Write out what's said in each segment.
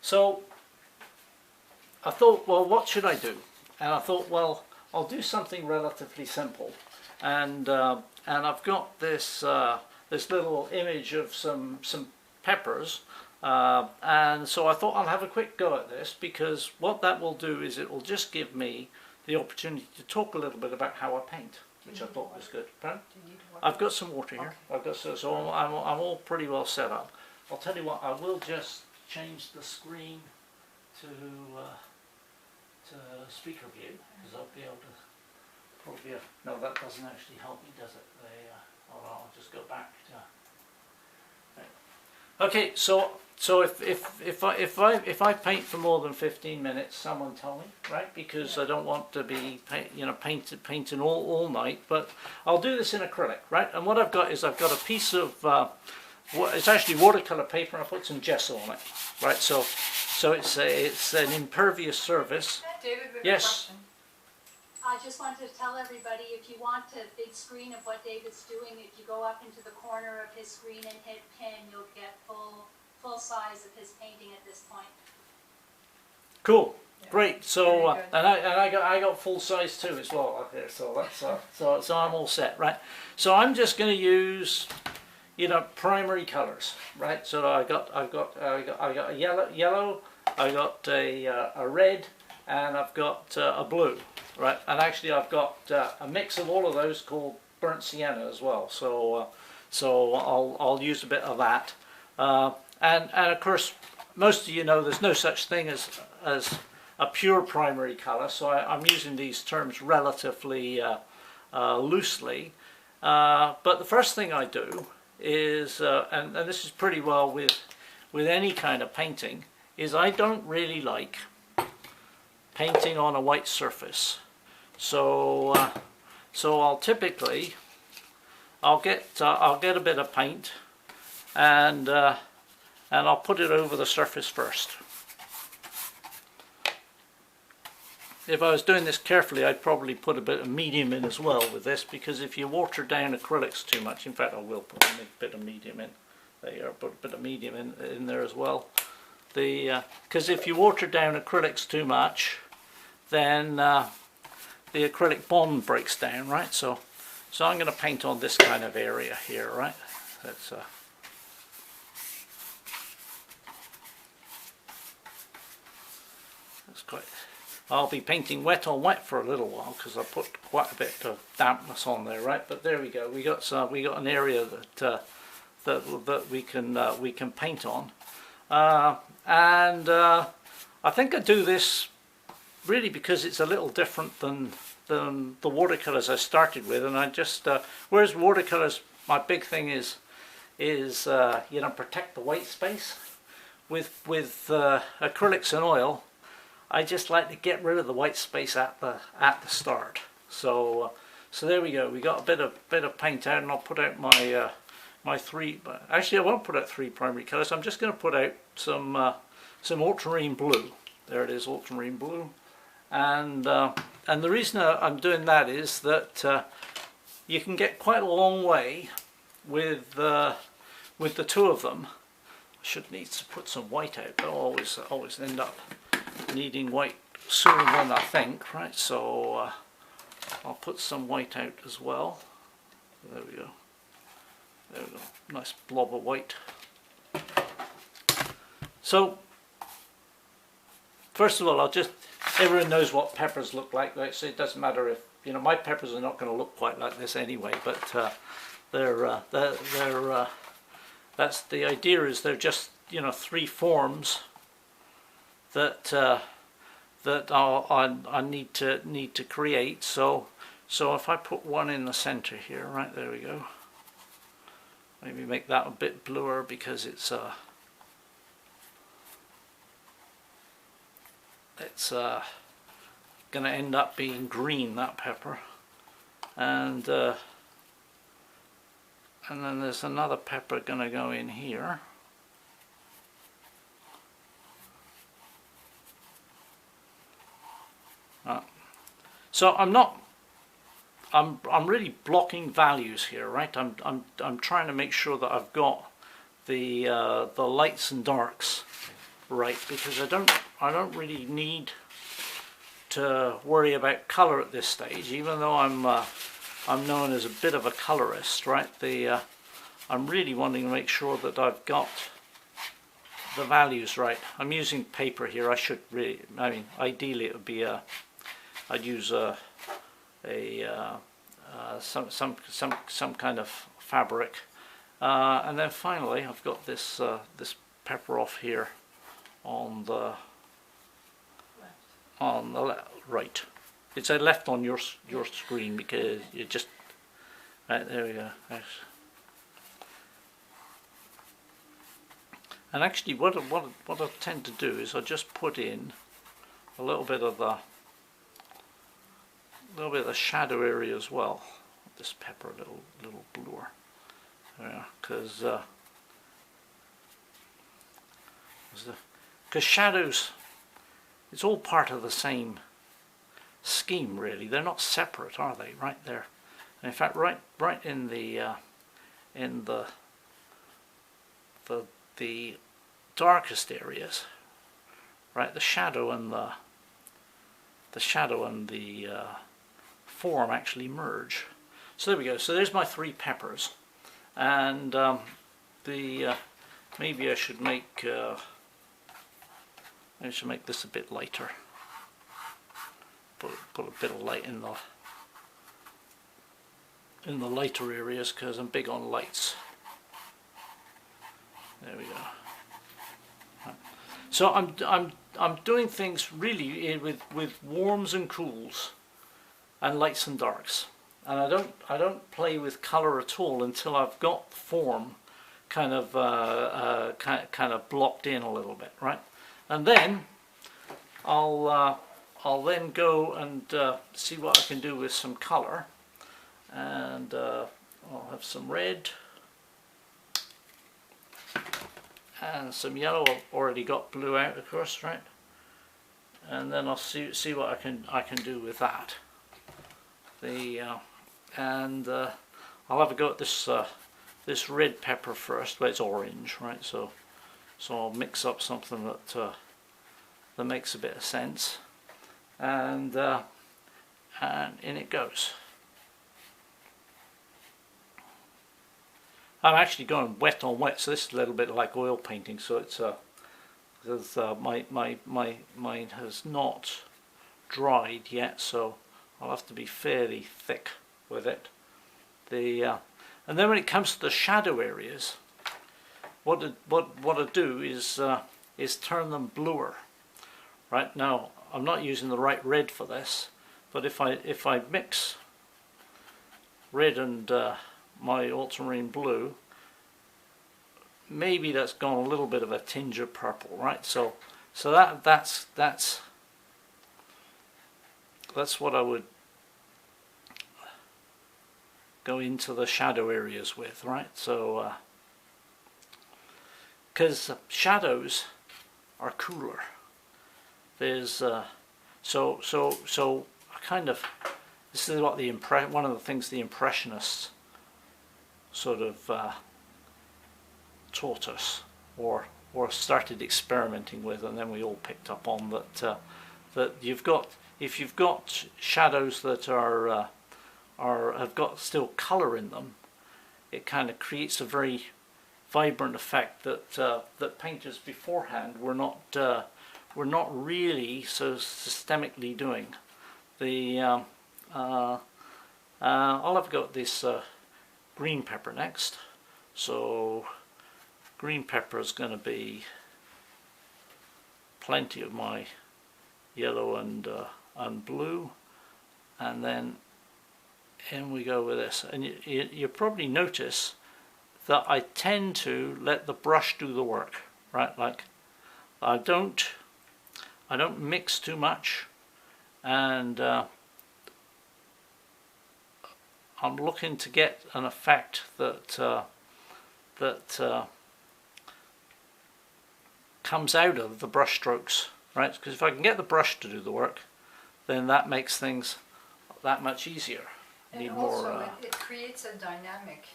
So I thought, well, what should I do? And I thought, well, I'll do something relatively simple. And I've got this this little image of some peppers, and so I thought I'll have a quick go at this, because what that will do is it will just give me the opportunity to talk a little bit about how I paint, which I thought was good. I've got some water here. Okay. I've got so I'm all pretty well set up. I'll tell you what, I will just change the screen to speaker view, because I'll be able to probably. No, that doesn't actually help me, does it? I'll just go back to. Right. Okay, so if I paint for more than 15 minutes, someone tell me, right? Because I don't want to be painting all night. But I'll do this in acrylic, right? And what I've got is I've got a piece of it's actually watercolor paper, and I put some gesso on it, right? So it's an impervious surface. David, yes. Question. I just wanted to tell everybody, if you want a big screen of what David's doing, if you go up into the corner of his screen and hit pin, you'll get full size of his painting at this point. Cool, yeah. Great. So and I got full size too as well up here. So that's so I'm all set, right? So I'm just going to use, primary colors, right? So I got a yellow, I got a red, and I've got a blue. Right, and actually I've got a mix of all of those called burnt sienna as well. So I'll use a bit of that, and of course most of you know there's no such thing as a pure primary color. So I'm using these terms relatively loosely. But the first thing I do is, and this is pretty well with any kind of painting, is I don't really like painting on a white surface. So I'll typically get a bit of paint and I'll put it over the surface first. If I was doing this carefully, I'd probably put a bit of medium in as well with this, because if you water down acrylics too much, in fact I will put a bit of medium in. There you are, put a bit of medium in there as well. Because if you water down acrylics too much, then the acrylic bond breaks down, right? So I'm going to paint on this kind of area here, right? That's quite. I'll be painting wet on wet for a little while, because I put quite a bit of dampness on there, right? But there we go. We got an area that we can paint on, and I think I do this really because it's a little different than the watercolors I started with, and I just whereas watercolors, my big thing is protect the white space. With acrylics and oil, I just like to get rid of the white space at the start. So there we go. We got a bit of paint out, and I'll put out my three. But actually, I won't put out three primary colors. I'm just going to put out some ultramarine blue. There it is, ultramarine blue. And the reason I'm doing that is that you can get quite a long way with the two of them. I should need to put some white out, but I always end up needing white sooner than I think, right? So I'll put some white out as well. There we go. There we go. Nice blob of white. So first of all, everyone knows what peppers look like, right? So it doesn't matter if, my peppers are not going to look quite like this anyway, but that's the idea, is they're just, three forms that I need to create. So if I put one in the center here, right, there we go. Maybe make that a bit bluer, because it's going to end up being green, that pepper, and then there's another pepper going to go in here. So I'm really blocking values here, right? I'm trying to make sure that I've got the lights and darks right, because I don't really need to worry about colour at this stage, even though I'm known as a bit of a colorist, right? I'm really wanting to make sure that I've got the values right. I'm using paper here. I should really, I mean, ideally it would be I'd use some kind of fabric, and then finally I've got this this pepper off here on the right. It's a left on your screen because you just right there we go. Nice. And actually, what I tend to do is I just put in a little bit of the shadow area as well. This pepper a little bluer, because shadows, it's all part of the same scheme really. They're not separate, are they? Right there. And in fact, right in the darkest areas, right, the shadow and the form actually merge. So there we go. So there's my 3 peppers, and maybe I should make this a bit lighter. Put a bit of light in the lighter areas because I'm big on lights. There we go. So I'm doing things really with warms and cools, and lights and darks, and I don't play with color at all until I've got form kind of blocked in a little bit, right? And then I'll then go and see what I can do with some color, and I'll have some red and some yellow. I've already got blue out, of course, right? And then I'll see what I can do with that. And I'll have a go at this red pepper first. Well, it's orange, right? So I'll mix up something that makes a bit of sense, and in it goes. I'm actually going wet on wet, so this is a little bit like oil painting. So it's because mine has not dried yet, so I'll have to be fairly thick with it. And then when it comes to the shadow areas, what I do is turn them bluer. Right now, I'm not using the right red for this, but if I mix red and my ultramarine blue, maybe that's gone a little bit of a tinge of purple, right? So that's what I would go into the shadow areas with, right? So because shadows are cooler. There's so I kind of, this is what one of the things the Impressionists sort of taught us, or started experimenting with, and then we all picked up on that. That if you've got shadows that have got still colour in them, it kind of creates a very vibrant effect that painters beforehand were not really so systemically doing. I'll have a go at this green pepper next. So green pepper is going to be plenty of my yellow and blue, and then in we go with this. And you probably notice that I tend to let the brush do the work, right? Like I don't mix too much, and I'm looking to get an effect that comes out of the brush strokes, right? Because if I can get the brush to do the work, then that makes things that much easier. And also it creates a dynamic,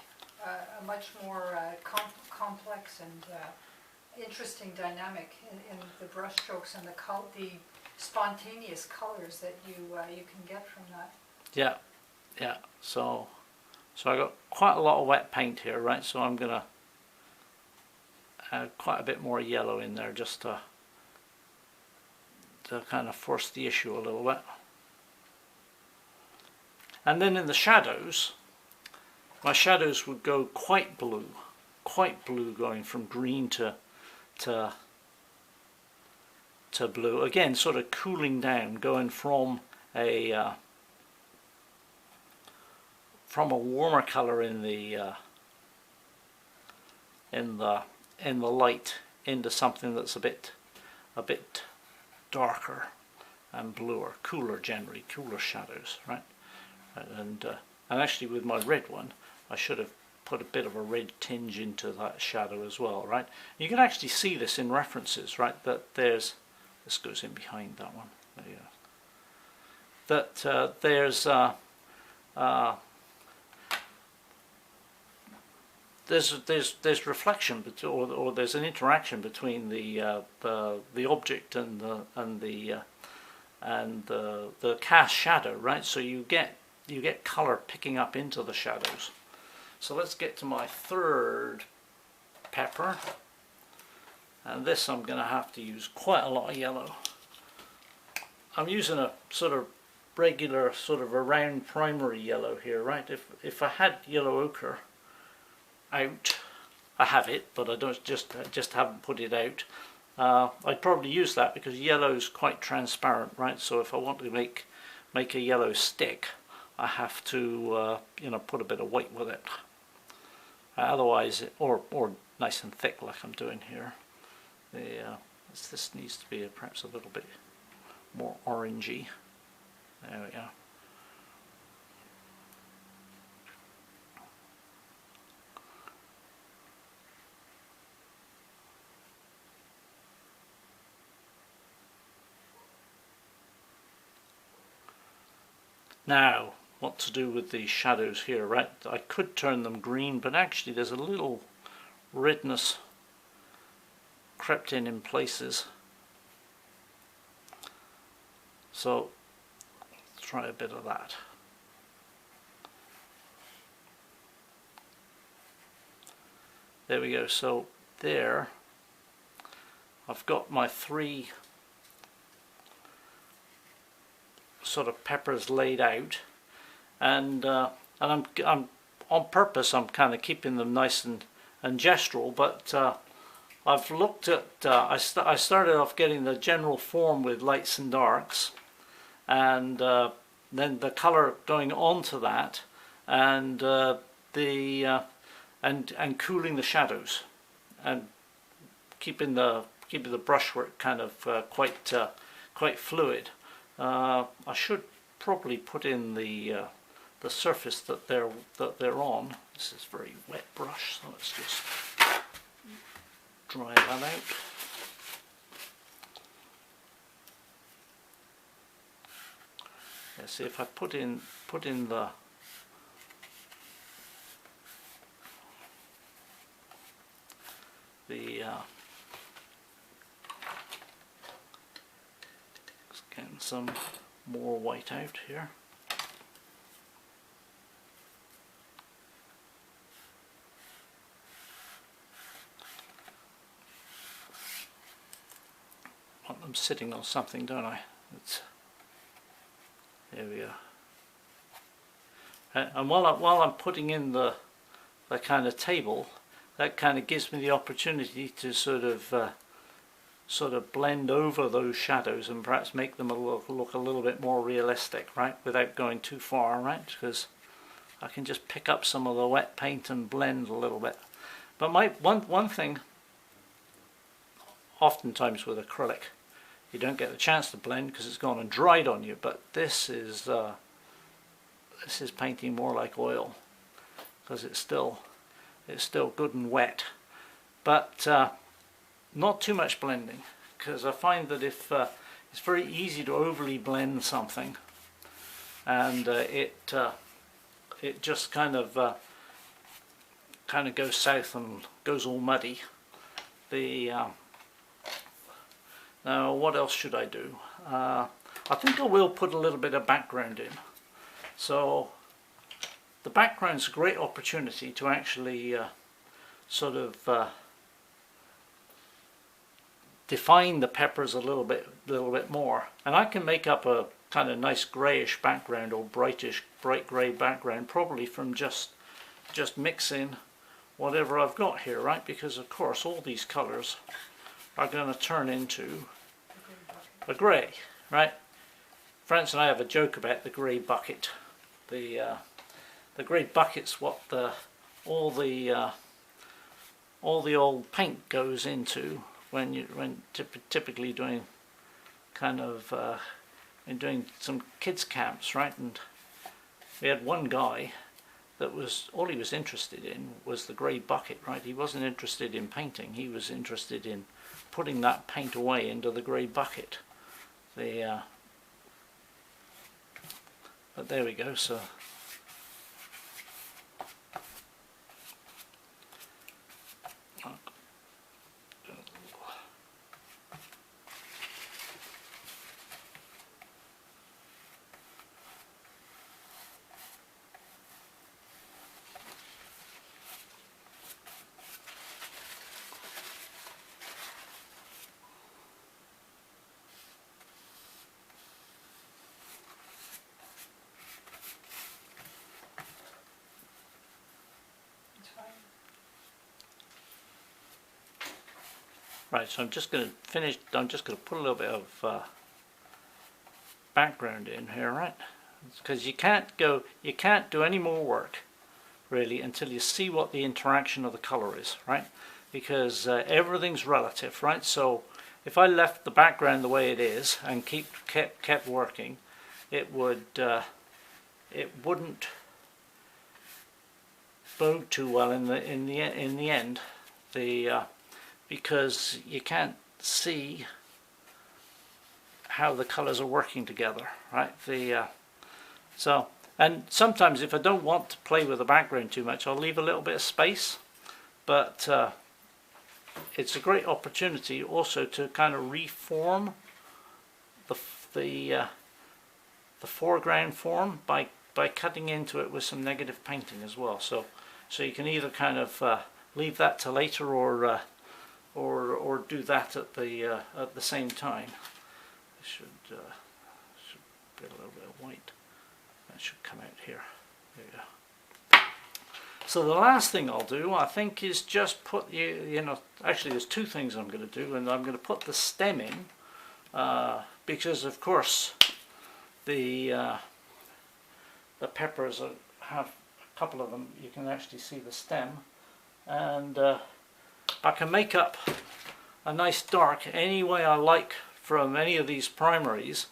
a much more complex interesting dynamic in the brush strokes and the spontaneous colors that you can get from that. Yeah, yeah. So I got quite a lot of wet paint here, right? So I'm gonna add quite a bit more yellow in there just to kind of force the issue a little bit. And then in the shadows, my shadows would go quite blue, going from green to blue. Again, sort of cooling down, going from a warmer color in the light into something that's a bit darker and bluer, cooler generally, cooler shadows, right? And actually with my red one, I should have put a bit of a red tinge into that shadow as well, right? You can actually see this in references, right? That this goes in behind that one. There you go. That there's reflection, or there's an interaction between the object and the cast shadow, right? So you get color picking up into the shadows. So let's get to my third pepper, and this I'm going to have to use quite a lot of yellow. I'm using a sort of regular, sort of a round primary yellow here, right? If I had yellow ochre out, I have it, but I just haven't put it out. I'd probably use that because yellow's quite transparent, right? So if I want to make a yellow stick, I have to put a bit of white with it. Otherwise, or nice and thick like I'm doing here. This needs to be perhaps a little bit more orangey. There we go. Now, what to do with these shadows here, right? I could turn them green, but actually there's a little redness crept in places. So, let's try a bit of that. There we go. So, there, I've got my three sort of peppers laid out, and I'm on purpose. I'm kind of keeping them nice and gestural, but I've looked at. I started off getting the general form with lights and darks, and then the color going onto that, and and cooling the shadows, and keeping the brushwork kind of quite fluid. I should probably put in the surface that they're on. This is a very wet brush, so let's just dry that out. Yeah, see, if I put in the getting some more white out here. Want them sitting on something, don't I? There we go. And while I'm putting in the kind of table, that kind of gives me the opportunity to sort of blend over those shadows and perhaps make them look a little bit more realistic, right? Without going too far, right? Because I can just pick up some of the wet paint and blend a little bit. But one thing, oftentimes with acrylic, you don't get the chance to blend because it's gone and dried on you. But this is painting more like oil because it's still good and wet. But not too much blending, because I find that if it's very easy to overly blend something, and it just kind of goes south and goes all muddy. now what else should I do? I think I will put a little bit of background in. So the background's a great opportunity to actually sort of define the peppers a little bit more, and I can make up a kind of nice grayish background or bright grey background probably from just mixing whatever I've got here, right? Because of course all these colours are going to turn into a grey, right? France and I have a joke about the grey bucket. The grey bucket's what all the old paint goes into when typically doing kind of doing some kids camps, right? And we had one guy that was all he was interested in was the grey bucket, right? He wasn't interested in painting. He was interested in putting that paint away into the grey bucket. But there we go. So right, so I'm just going to finish. I'm just going to put a little bit of background in here, right? Because you can't do any more work really until you see what the interaction of the color is, right? Because everything's relative, right? So if I left the background the way it is and kept working, it wouldn't bode too well in the end. Because you can't see how the colors are working together, right? So, and sometimes if I don't want to play with the background too much, I'll leave a little bit of space, but it's a great opportunity also to kind of reform the foreground form by cutting into it with some negative painting as well. So you can either kind of leave that to later or do that at the same time. I should get a little bit of white. That should come out here. There you go. So the last thing I'll do, I think, is just put actually there's two things I'm going to do, and I'm going to put the stem in because of course the peppers have a couple of them. You can actually see the stem, and I can make up a nice dark any way I like from any of these primaries,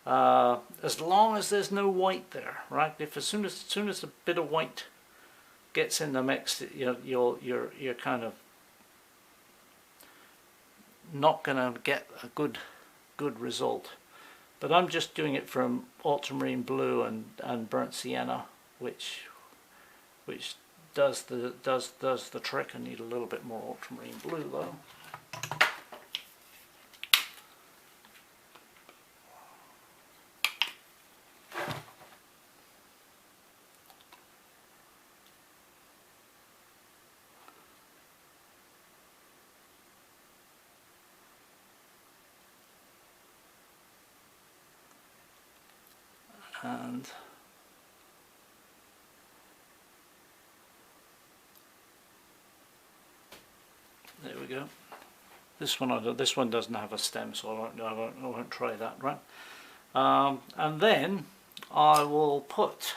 as long as there's no white there, right? If as soon as a bit of white gets in the mix, you're kind of not going to get a good result. But I'm just doing it from ultramarine blue and burnt sienna, which does the trick. I need a little bit more ultramarine blue though. And there we go. This one doesn't have a stem, so I won't try that, right? And then I will put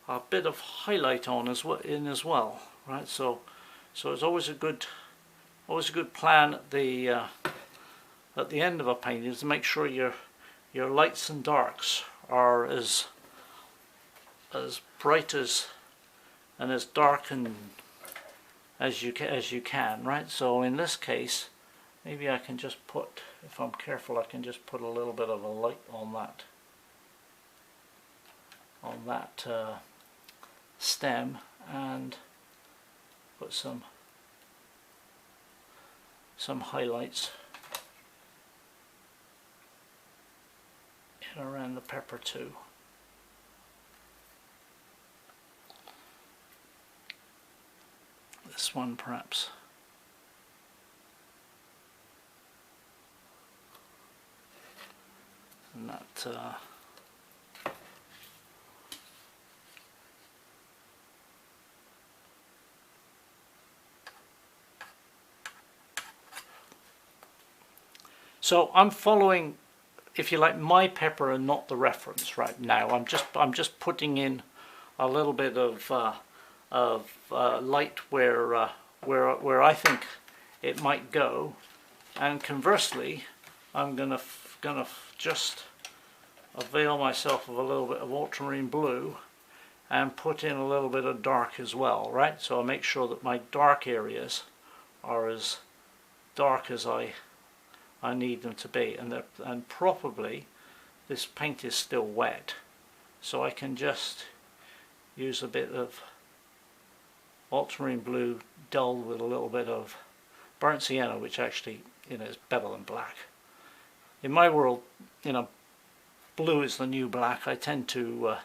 a bit of highlight on as well, right? So it's always a good plan at the end of a painting is to make sure your lights and darks are as bright and as dark as you can, right? So in this case, maybe I can just put, if I'm careful, I can just put a little bit of a light on that stem and put some some highlights in around the pepper too. This one perhaps. And that so I'm following, if you like, my pepper and not the reference right now. I'm just putting in a little bit of light where I think it might go, and conversely, I'm gonna just avail myself of a little bit of ultramarine blue and put in a little bit of dark as well, right? So I'll make sure that my dark areas are as dark as I need them to be, and probably this paint is still wet, so I can just use a bit of ultramarine blue dulled with a little bit of burnt sienna, which actually, you know, is better than black. In my world, you know, blue is the new black. I tend to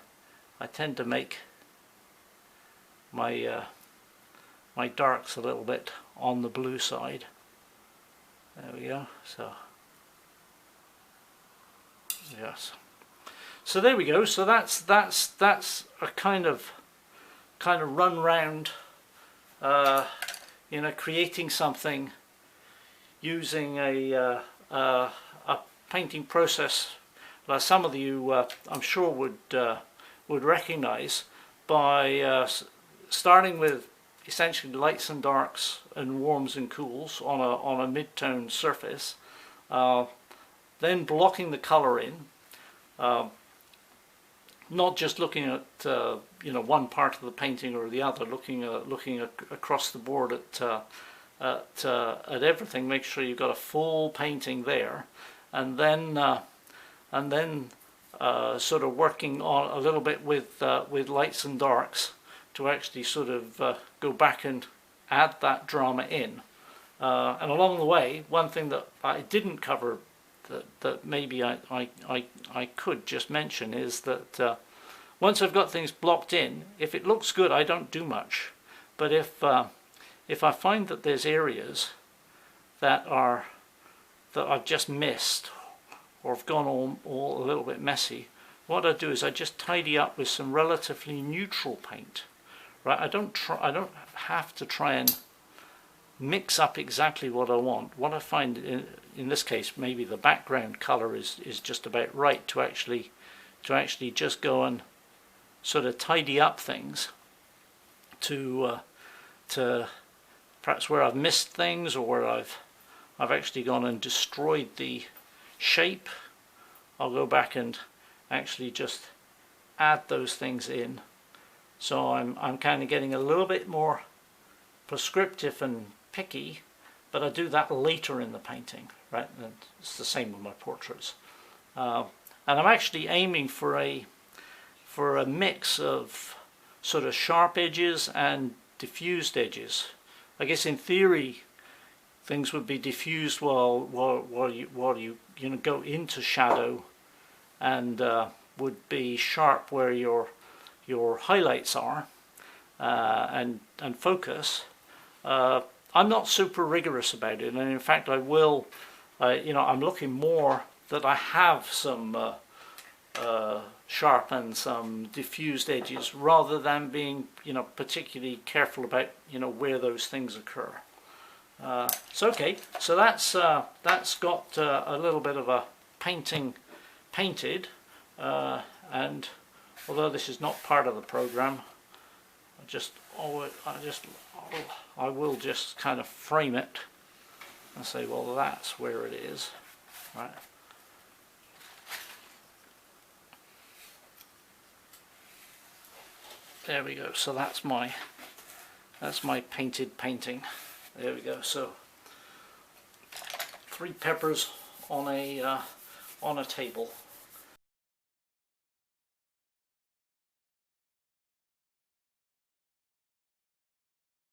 make my my darks a little bit on the blue side. There we go. So yes. So there we go. So that's a kind of run round. You know, creating something using a painting process that some of you I'm sure would recognize, by starting with essentially lights and darks and warms and cools on a mid-tone surface, then blocking the color in, not just looking at you know, one part of the painting or the other, looking across the board at everything. Make sure you've got a full painting there, and then sort of working on a little bit with lights and darks to actually sort of go back and add that drama in. And along the way, one thing that I didn't cover that maybe I could just mention is that once I've got things blocked in, if it looks good, I don't do much. But if I find that there's areas that I've just missed, or have gone all a little bit messy, what I do is I just tidy up with some relatively neutral paint. Right? I don't have to try and mix up exactly what I want. What I find in this case, maybe the background color is just about right to actually just go and sort of tidy up things to perhaps where I've missed things, or where I've actually gone and destroyed the shape. I'll go back and actually just add those things in. So I'm kind of getting a little bit more prescriptive and picky, but I do that later in the painting, right? And it's the same with my portraits. And I'm actually aiming for a mix of sort of sharp edges and diffused edges. I guess in theory things would be diffused while you know, go into shadow, and would be sharp where your highlights are, and focus. I'm not super rigorous about it, and in fact I will, you know, I'm looking more that I have some sharp and some diffused edges, rather than being, you know, particularly careful about, you know, where those things occur. So okay, so that's got a little bit of a painting painted, and although this is not part of the program, I will just kind of frame it and say, well, that's where it is, right? There we go. So that's my painted painting. There we go. So 3 peppers on a table.